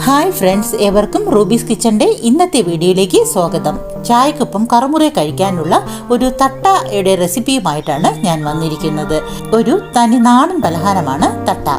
Hi friends, ഏവർക്കും rubies കിച്ചൻ്റെ ഇന്നത്തെ വീഡിയോയിലേക്ക് സ്വാഗതം. ചായക്കൊപ്പം കറുമുറ കഴിക്കാനുള്ള ഒരു തട്ടയുടെ റെസിപ്പിയുമായിട്ടാണ് ഞാൻ വന്നിരിക്കുന്നത്. ഒരു തനി നാടൻ പലഹാരമാണ് തട്ട.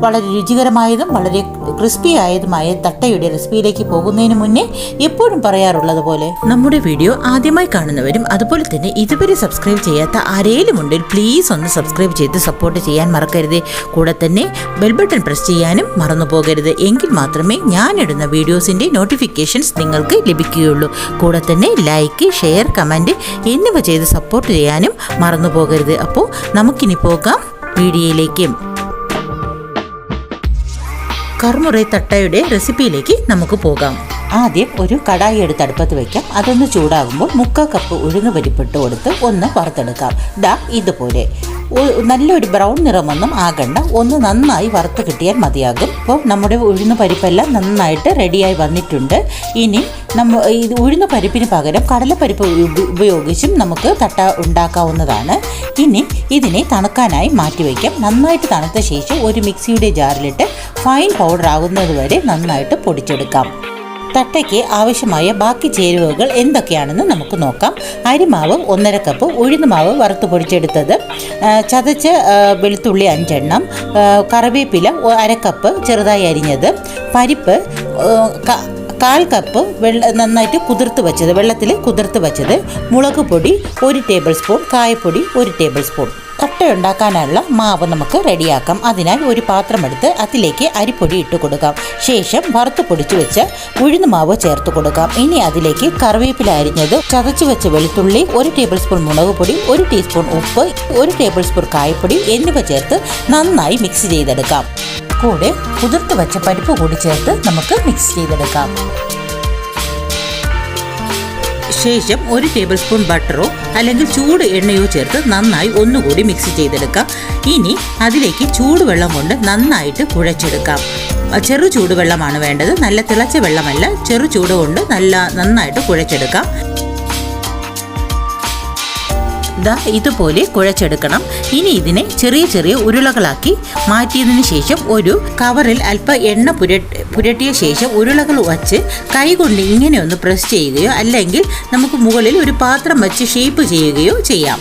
വളരെ രുചികരമായതും വളരെ ക്രിസ്പി ആയതുമായ തട്ടയുടെ റെസിപ്പിയിലേക്ക് പോകുന്നതിന് മുന്നേ എപ്പോഴും പറയാറുള്ളത് പോലെ നമ്മുടെ വീഡിയോ ആദ്യമായി കാണുന്നവരും അതുപോലെ തന്നെ ഇതുവരെ സബ്സ്ക്രൈബ് ചെയ്യാത്ത ആരെങ്കിലും ഉണ്ടെങ്കിൽ പ്ലീസ് ഒന്ന് സബ്സ്ക്രൈബ് ചെയ്ത് സപ്പോർട്ട് ചെയ്യാൻ മറക്കരുത്. കൂടെ തന്നെ ബെൽ ബട്ടൺ പ്രസ് ചെയ്യാനും മറന്നു പോകരുത്. എങ്കിൽ മാത്രമേ ഞാനിടുന്ന വീഡിയോസിൻ്റെ നോട്ടിഫിക്കേഷൻസ് നിങ്ങൾക്ക് ലഭിക്കുകയുള്ളൂ. കൂടെ തന്നെ ലൈക്ക്, ഷെയർ, കമൻറ്റ് എന്നിവ ചെയ്ത് സപ്പോർട്ട് ചെയ്യാനും മറന്നു പോകരുത്. അപ്പോൾ നമുക്കിനി പോകാം വീഡിയോയിലേക്ക്. കറുമുറ തട്ടയുടെ റെസിപ്പിയിലേക്ക് നമുക്ക് പോകാം. ആദ്യം ഒരു കടായി എടുത്ത് അടുപ്പത്ത് വയ്ക്കാം. അതൊന്ന് ചൂടാകുമ്പോൾ 3/4 കപ്പ് ഉഴുന്ന് പരിപ്പിട്ട് കൊടുത്ത് ഒന്ന് വറുത്തെടുക്കാം. ഇതുപോലെ നല്ലൊരു ബ്രൗൺ നിറമൊന്നും ആകണ്ട, ഒന്ന് നന്നായി വറുത്ത് കിട്ടിയാൽ മതിയാകും. അപ്പോൾ നമ്മുടെ ഉഴുന്ന് പരിപ്പെല്ലാം നന്നായിട്ട് റെഡിയായി വന്നിട്ടുണ്ട്. ഇനി ഇത് ഉഴുന്ന് പരിപ്പിന് പകരം കടലപ്പരിപ്പ് ഉപയോഗിച്ചും നമുക്ക് തട്ട ഉണ്ടാക്കാവുന്നതാണ്. ഇനി ഇതിനെ തണുക്കാനായി മാറ്റിവെക്കാം. നന്നായിട്ട് തണുത്ത ശേഷം ഒരു മിക്സിയുടെ ജാറിലിട്ട് ഫൈൻ പൗഡർ ആകുന്നത് വരെ നന്നായിട്ട് പൊടിച്ചെടുക്കാം. തട്ടയ്ക്ക് ആവശ്യമായ ബാക്കി ചേരുവകൾ എന്തൊക്കെയാണെന്ന് നമുക്ക് നോക്കാം. അരിമാവ് 1/2 കപ്പ്, ഉഴുന്നുമാവ് വറുത്ത് പൊടിച്ചെടുത്തത്, ചതച്ച വെളുത്തുള്ളി 5 എണ്ണം, കറിവേപ്പില 1/2 കപ്പ് ചെറുതായി അരിഞ്ഞത്, പരിപ്പ് 1/4 കപ്പ് നന്നായിട്ട് കുതിർത്ത് വെച്ചത്, വെള്ളത്തിൽ കുതിർത്ത് വെച്ചത്, മുളക് പൊടി 1 ടേബിൾ സ്പൂൺ, കായപ്പൊടി 1 ടേബിൾ സ്പൂൺ. തട്ട ഉണ്ടാക്കാനുള്ള മാവ് നമുക്ക് റെഡിയാക്കാം. അതിനായി ഒരു പാത്രമെടുത്ത് അതിലേക്ക് അരിപ്പൊടി ഇട്ട് കൊടുക്കാം. ശേഷം വറുത്ത് പൊടിച്ചു വെച്ച് ഉഴുന്ന് മാവ് ചേർത്ത് കൊടുക്കാം. ഇനി അതിലേക്ക് കറിവേപ്പില അരിഞ്ഞത്, ചതച്ചു വെച്ച വെളുത്തുള്ളി, 1 ടേബിൾ സ്പൂൺ മുളക് പൊടി, 1 ടീസ്പൂൺ ഉപ്പ്, 1 ടേബിൾ സ്പൂൺ കായപ്പൊടി എന്നിവ ചേർത്ത് നന്നായി മിക്സ് ചെയ്തെടുക്കാം. കൂടെ കുതിർത്ത് വെച്ച പരിപ്പ് കൂടി ചേർത്ത് നമുക്ക് മിക്സ് ചെയ്തെടുക്കാം. ശേഷം 1 ടേബിൾ സ്പൂൺ ബട്ടറോ അല്ലെങ്കിൽ ചൂട് എണ്ണയോ ചേർത്ത് നന്നായി ഒന്നുകൂടി മിക്സ് ചെയ്തെടുക്കാം. ഇനി അതിലേക്ക് ചൂടുവെള്ളം കൊണ്ട് നന്നായിട്ട് കുഴച്ചെടുക്കാം. ചെറു ചൂടുവെള്ളമാണ് വേണ്ടത്, നല്ല തിളച്ച വെള്ളമല്ല. ചെറു ചൂട് കൊണ്ട് നന്നായിട്ട് കുഴച്ചെടുക്കാം. ഇതുപോലെ കുഴച്ചെടുക്കണം. ഇനി ഇതിനെ ചെറിയ ചെറിയ ഉരുളകളാക്കി മാറ്റിയതിന് ശേഷം ഒരു കവറിൽ അല്പം എണ്ണ പുരട്ടിയ ശേഷം ഉരുളകൾ വച്ച് കൈകൊണ്ട് ഇങ്ങനെ ഒന്ന് പ്രസ് ചെയ്യുകയോ അല്ലെങ്കിൽ നമുക്ക് മുകളിൽ ഒരു പാത്രം വച്ച് ഷേപ്പ് ചെയ്യുകയോ ചെയ്യാം.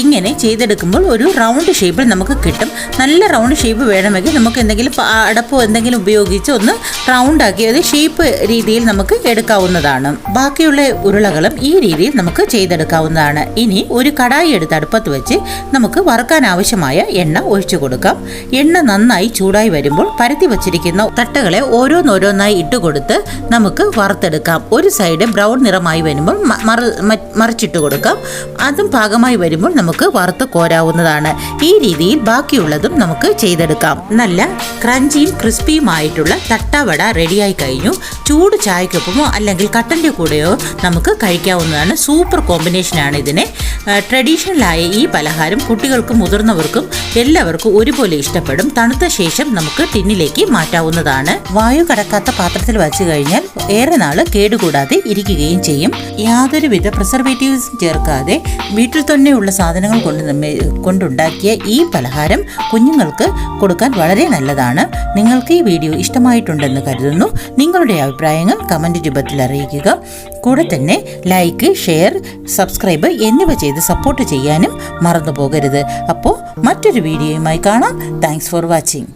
ഇങ്ങനെ ചെയ്തെടുക്കുമ്പോൾ ഒരു റൗണ്ട് ഷേപ്പിൽ നമുക്ക് കിട്ടും. നല്ല റൗണ്ട് ഷേപ്പ് വേണമെങ്കിൽ നമുക്ക് എന്തെങ്കിലും അടപ്പോ എന്തെങ്കിലും ഉപയോഗിച്ച് ഒന്ന് റൗണ്ടാക്കി അത് ഷേപ്പ് രീതിയിൽ നമുക്ക് എടുക്കാവുന്നതാണ്. ബാക്കിയുള്ള ഉരുളകളും ഈ രീതിയിൽ നമുക്ക് ചെയ്തെടുക്കാവുന്നതാണ്. ഇനി ഒരു കടായി എടുത്ത് അടുപ്പത്ത് വെച്ച് നമുക്ക് വറുക്കാൻ ആവശ്യമായ എണ്ണ ഒഴിച്ചു കൊടുക്കാം. എണ്ണ നന്നായി ചൂടായി വരുമ്പോൾ പരത്തി വച്ചിരിക്കുന്ന തട്ടകളെ ഓരോന്നോരോന്നായി ഇട്ട് കൊടുത്ത് നമുക്ക് വറുത്തെടുക്കാം. ഒരു സൈഡ് ബ്രൗൺ നിറമായി വരുമ്പോൾ മറിച്ചിട്ട് കൊടുക്കാം. അതും പാകമായി വരുമ്പോൾ നമുക്ക് വറുത്ത് കോരാവുന്നതാണ്. ഈ രീതിയിൽ ബാക്കിയുള്ളതും നമുക്ക് ചെയ്തെടുക്കാം. നല്ല ക്രഞ്ചിയും ക്രിസ്പിയുമായിട്ടുള്ള തട്ടവട റെഡിയായി കഴിഞ്ഞു. ചൂട് ചായക്കൊപ്പമോ അല്ലെങ്കിൽ കട്ടൻ്റെ കൂടെയോ നമുക്ക് കഴിക്കാവുന്നതാണ്. സൂപ്പർ കോമ്പിനേഷനാണ് ഇതിന്. ട്രഡീഷണലായ ഈ പലഹാരം കുട്ടികൾക്കും മുതിർന്നവർക്കും എല്ലാവർക്കും ഒരുപോലെ ഇഷ്ടപ്പെടും. തണുത്ത ശേഷം നമുക്ക് ടിന്നിലേക്ക് മാറ്റാവുന്നതാണ്. വായു കടക്കാത്ത പാത്രത്തിൽ വച്ചു കഴിഞ്ഞാൽ ഏറെ നാള് കേടുകൂടാതെ ഇരിക്കുകയും ചെയ്യും. യാതൊരുവിധ പ്രിസർവേറ്റീവ്സും ചേർക്കാതെ വീട്ടിൽ തന്നെയുള്ള സാധനങ്ങൾ കൊണ്ടുണ്ടാക്കിയ ഈ പലഹാരം കുഞ്ഞുങ്ങൾക്ക് കൊടുക്കാൻ വളരെ നല്ലതാണ്. നിങ്ങൾക്ക് ഈ വീഡിയോ ഇഷ്ടമായിട്ടുണ്ടെന്ന് കരുതുന്നു. നിങ്ങളുടെ അഭിപ്രായങ്ങൾ കമൻറ്റ് രൂപത്തിൽ അറിയിക്കുക. കൂടെ തന്നെ ലൈക്ക്, ഷെയർ, സബ്സ്ക്രൈബ് എന്നിവ ചെയ്ത് സപ്പോർട്ട് ചെയ്യാനും മറന്നു പോകരുത്. അപ്പോൾ മറ്റൊരു വീഡിയോയുമായി കാണാം. Thanks for watching.